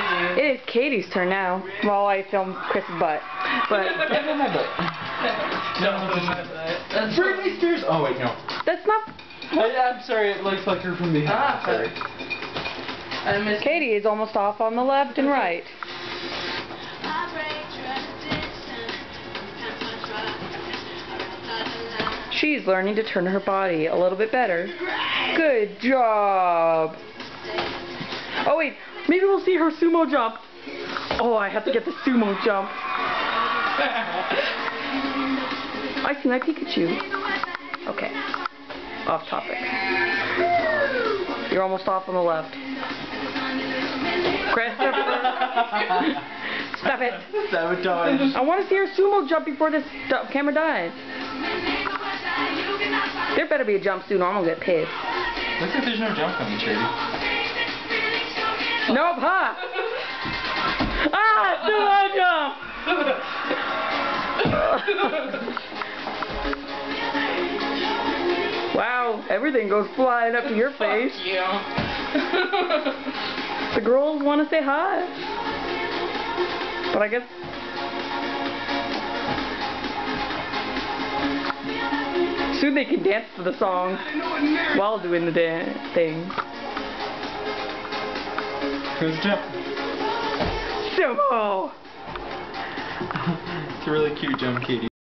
crazy. It is Katie's turn now, while I film Chris's butt. But Britney Spears. Oh wait, no. that's not. I'm sorry, it looks like her from behind. Sorry. Katie is almost off on the left and right. She's learning to turn her body a little bit better. Good job. Oh wait, maybe we'll see her sumo jump. Oh, I have to get the sumo jump. I see my Pikachu. Okay, off topic. You're almost off on the left. Christopher, stop it. Sabotage. I want to see her sumo jump before this camera dies. There better be a jump soon or I'm gonna get pissed. Looks like there's no jump coming, Charity. Nope, huh? Ah, sumo jump! Wow, everything goes flying up to your face. Fuck you. The girls want to say hi. But I guess... soon they can dance to the song while doing the thing. Who's jump? Sumo! It's a really cute jump, Katie.